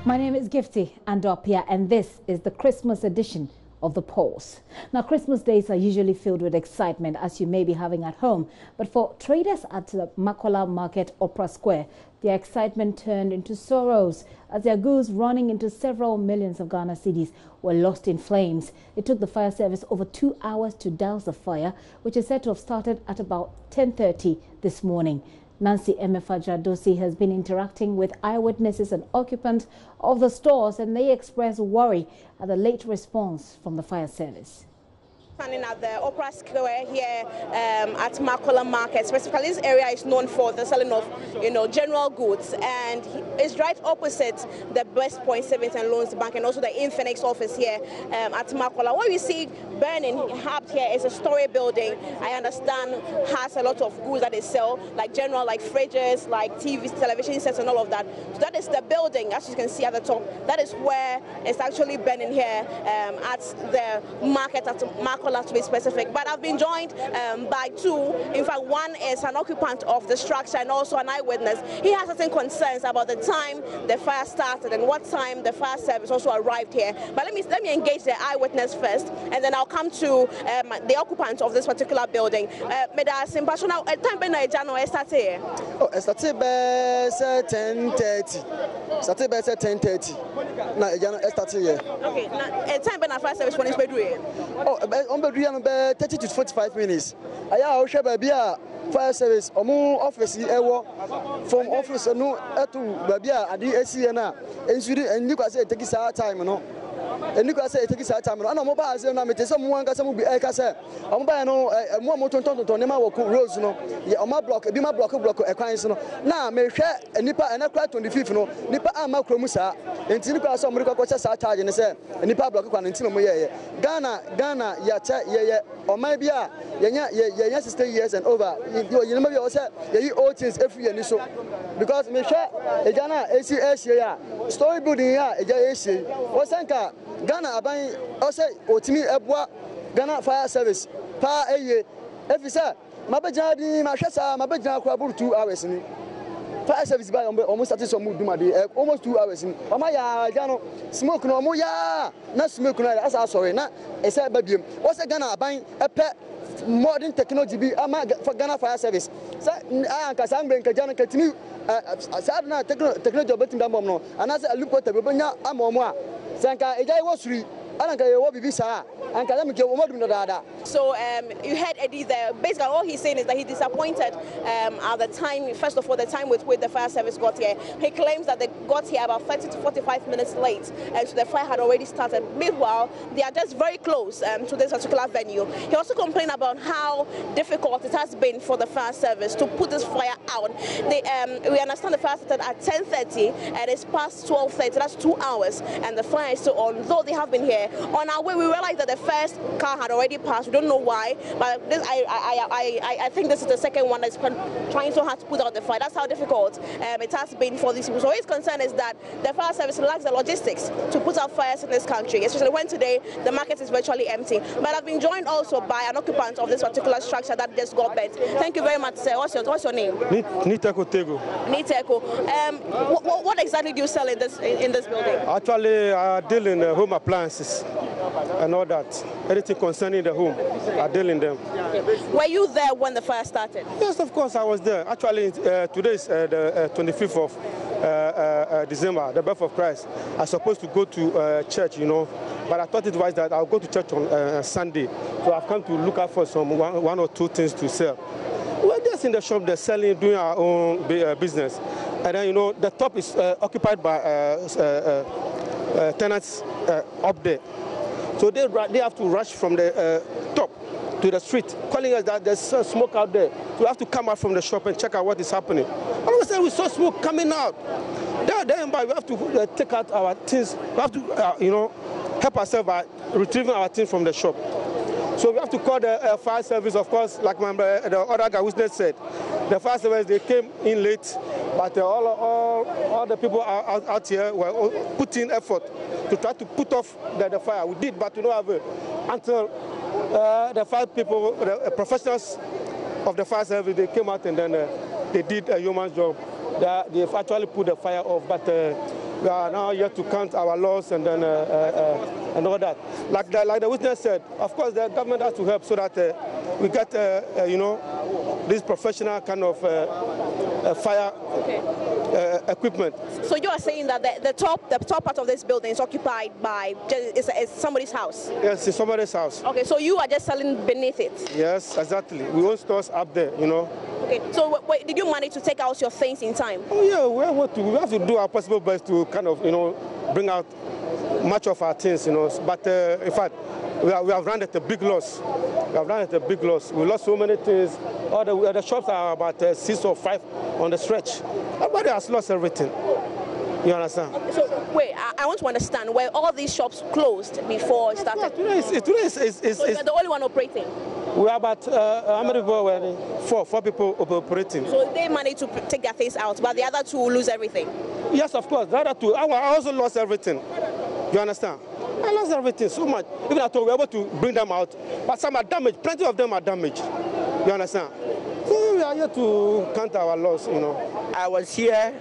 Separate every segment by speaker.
Speaker 1: My name is Gifty Andopia, and this is the Christmas edition of The Pulse. Now, Christmas days are usually filled with excitement, as you may be having at home. But for traders at the Makola Market, Opera Square, their excitement turned into sorrows as their goods running into several millions of Ghana Cedis were lost in flames. It took the fire service over 2 hours to douse the fire, which is said to have started at about 10:30 this morning. Nancy Emefajadosi has been interacting with eyewitnesses and occupants of the stores, and they express worry at the late response from the fire service.
Speaker 2: Standing at the Opera Square here at Makola Market. Specifically, this area is known for the selling of, general goods, and it's right opposite the Best Point Savings and Loans Bank and also the Infinix office here at Makola. What we see burning up here is a story building. I understand has a lot of goods that they sell, like like fridges, like TVs, television sets, and all of that. So that is the building, as you can see at the top. That is where it's actually burning here at the market at Makola, to be specific. But I've been joined by two. In fact, one is an occupant of the structure and also an eyewitness. He has certain concerns about the time the fire started and what time the fire service also arrived here. But let me engage the eyewitness first, and then I'll come to the occupant of this particular building. Time when I started here.
Speaker 3: Oh, I started by 10:30. Started by 10:30. Now I started here.
Speaker 2: Okay. Now, time when the fire service is doing.
Speaker 3: Oh, 30 to 45 minutes. I have baby fire service. Office from office no to baby at the SCNA. And you can say it takes our time, no. And you can say it takes our time. I know mobile is not me. Someone can some be I can say. I'm buying more motor to Nema roads, no. Yeah, my block, be my block a client. Now, may share a nipper and a cry 25, no. Nipper and Macromusa. And Tinica some records are charging and say, and nipper block one until Ghana, yeah, or maybe yeah, sister years and over. You know, you also you owe things every year, so because me share a Ghana ACS, yeah, story building, yeah, a JAC. Osanka, Ghana, Abang, also, Otimi Ebwa, Ghana Fire Service, Pa a year. If you say, Mabajadi, Mashasa, Mabajaka, 2 hours in fire service by almost started some mood, almost 2 hours in Amaya, Jano, smoke no more, yeah, not smoke, as I saw it, not a sad baby. What's a Ghana buying a pet? Modern technology be for Ghana Fire Service. So I can bring Ghana continue. Sadna technology betting them no. And as a look at the Bubanya Amomwa. Sanka Ejai was free.
Speaker 2: So you heard Eddie there. Basically, all he's saying is that he's disappointed at the time. First of all, the time with the fire service got here. He claims that they got here about 30 to 45 minutes late, and so the fire had already started. Meanwhile, they are just very close to this particular venue. He also complained about how difficult it has been for the fire service to put this fire out. We understand the fire started at 10:30 and it's past 12:30. That's 2 hours, and the fire is still on. Though they have been here. On our way, we realized that the first car had already passed. We don't know why, but this, I think this is the second one that's trying so hard to put out the fire. That's how difficult it has been for these people. So his concern is that the fire service lacks the logistics to put out fires in this country, especially when today the market is virtually empty. But I've been joined also by an occupant of this particular structure that just got burnt. Thank you very much, sir. What's your name?
Speaker 4: Niteko Tego.
Speaker 2: Niteko. What exactly do you sell in this building?
Speaker 4: Actually, I deal in home appliances and all that. Anything concerning the home, I deal in them.
Speaker 2: Were you there when the fire started?
Speaker 4: Yes, of course I was there. Actually, today is the 25th of December, the birth of Christ. I was supposed to go to church, but I thought it was that I'll go to church on Sunday. So I've come to look out for some one or two things to sell. We're just in the shop, they're selling, doing our own business. And then, the top is occupied by tenants up there. So they have to rush from the top to the street, calling us that there's smoke out there. So we have to come out from the shop and check out what is happening. All of a sudden we saw smoke coming out. Then we have to take out our things. We have to, help ourselves by retrieving our things from the shop. So we have to call the fire service, of course, like the other guy witness said. The fire service, they came in late, but all the people out here were putting effort to try to put off the fire. We did, but we don't have until the fire people, the professionals of the fire service, they came out and then they did a human job. They've actually put the fire off, but We are now yet to count our loss and then and all that. Like the witness said, of course the government has to help so that we get you know, this professional kind of fire equipment.
Speaker 2: So you are saying that the top part of this building is occupied by is somebody's house?
Speaker 4: Yes, it's somebody's house.
Speaker 2: Okay, so you are just selling beneath it?
Speaker 4: Yes, exactly. We own stores up there, you know.
Speaker 2: Okay, so did you manage to take out your things in time?
Speaker 4: Oh yeah, we have to do our possible best to kind of, you know, bring out much of our things, you know. But in fact, we have run at a big loss. We have run at a big loss. We lost so many things. All the shops are about 6 or 5 on the stretch. Everybody has lost everything. You understand?
Speaker 2: So wait, I want to understand, were all these shops closed before it started?
Speaker 4: Yeah, today is
Speaker 2: so you're the only one operating?
Speaker 4: We are about, how many people were there? Four people operating.
Speaker 2: So they managed to take their things out, but the other two lose everything?
Speaker 4: Yes, of course. The other two, I also lost everything. You understand? I lost everything so much. Even though we were able to bring them out, but some are damaged. Plenty of them are damaged. You understand? So we are here to count our loss, you know.
Speaker 5: I was here,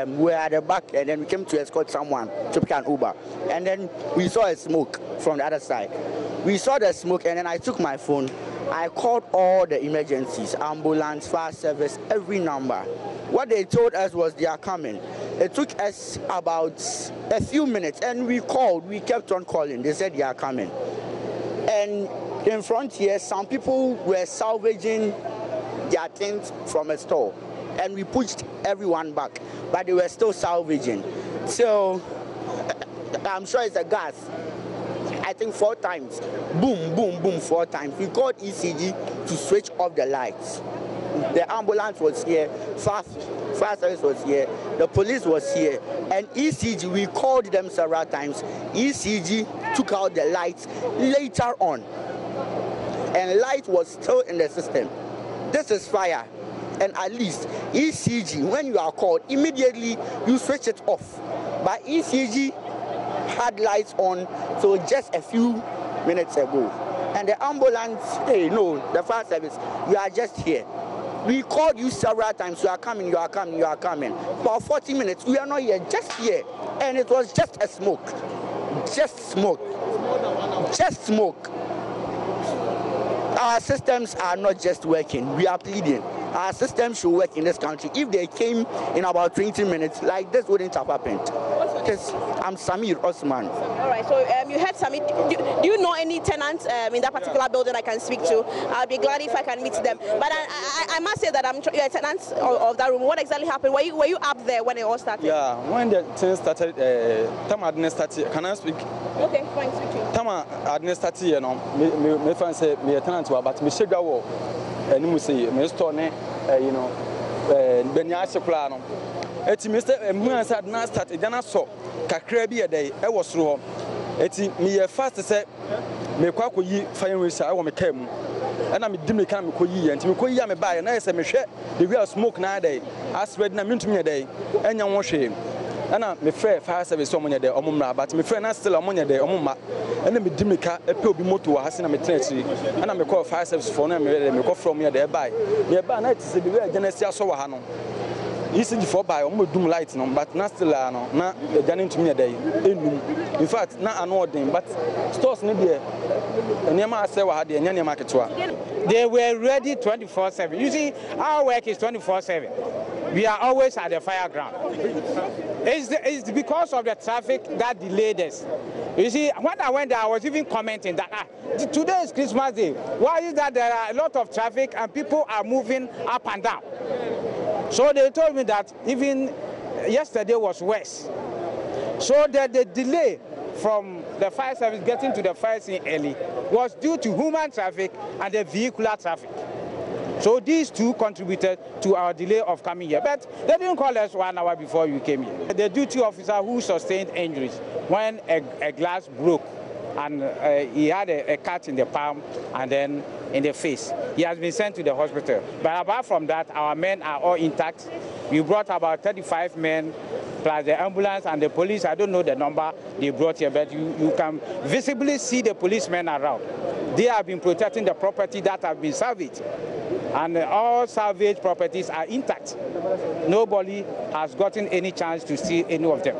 Speaker 5: we were at the back, and then we came to escort someone to pick an Uber. And then we saw a smoke from the other side. We saw the smoke, and then I took my phone. I called all the emergencies, ambulance, fire service, every number. What they told us was they are coming. It took us about a few minutes, and we kept on calling. They said they are coming. And in front here, some people were salvaging their things from a store. And we pushed everyone back, but they were still salvaging. So I'm sure it's a gas. I think 4 times. Boom, boom, boom, 4 times. We called ECG to switch off the lights. The ambulance was here, fire service was here, the police was here, and ECG, we called them several times. ECG took out the lights later on, and light was still in the system. This is fire, and at least ECG, when you are called, immediately you switch it off. But ECG had lights on, so just a few minutes ago. And the ambulance, hey, no, the fire service, you are just here. We called you several times, you are coming, you are coming, you are coming. For 40 minutes, we are not here, just here. And it was just a smoke. Just smoke. Just smoke. Our systems are not just working, we are pleading. Our systems should work in this country. If they came in about 20 minutes, like this wouldn't have happened. Because I'm Samir Osman.
Speaker 2: All right, so you heard Samir. Do you know any tenants in that particular building I can speak to? I'll be glad if I can meet them. But I must say that you're a tenant of that room. What exactly happened? Were you up there when it all started?
Speaker 6: Yeah, when the thing started, Tama didn't start. Can I speak?
Speaker 2: Okay, fine, speak to you.
Speaker 6: Tama didn't start, you know, me fan say me a tenant, but me shake go. And you say me store ne, you know, Benyasi plano. Eti Mr. Mwana said not start. It didn't so. Kakra bi a day. I was through. Eti me first say me kwa koyi fire race. I want me came. And I'm dimly can koyi. And me koyi am buy. And I say me share the real smoke na day. As read na mintu me day. Enya won shame. And me fair fire service someone there. Omumra, but me friend still ammonia there. Omumma. And then me dimly can a pay be motor has na me tenetry. And I'm call fire service for na me call from here there by. Nearby night is the way Genesis so hano. ECG for by doom light no, but not still no, na the to me a day. In fact, not an ordering, but stores need there. And Yama say what had the Yanya market.
Speaker 7: They were ready 24/7. You see, our work is 24/7. We are always at the fire ground. It's because of the traffic that delayed us. You see, when I went there, I was even commenting that today is Christmas Day. Why is that there are a lot of traffic and people are moving up and down? So they told me that even yesterday was worse. So that the delay from the fire service getting to the fire scene early was due to human traffic and the vehicular traffic. So these two contributed to our delay of coming here. But they didn't call us 1 hour before we came here. The duty officer who sustained injuries when a glass broke and he had a cut in the palm and then in the face. He has been sent to the hospital. But apart from that, our men are all intact. We brought about 35 men plus the ambulance and the police. I don't know the number they brought here, but you can visibly see the policemen around. They have been protecting the property that have been salvaged. And all salvaged properties are intact. Nobody has gotten any chance to see any of them.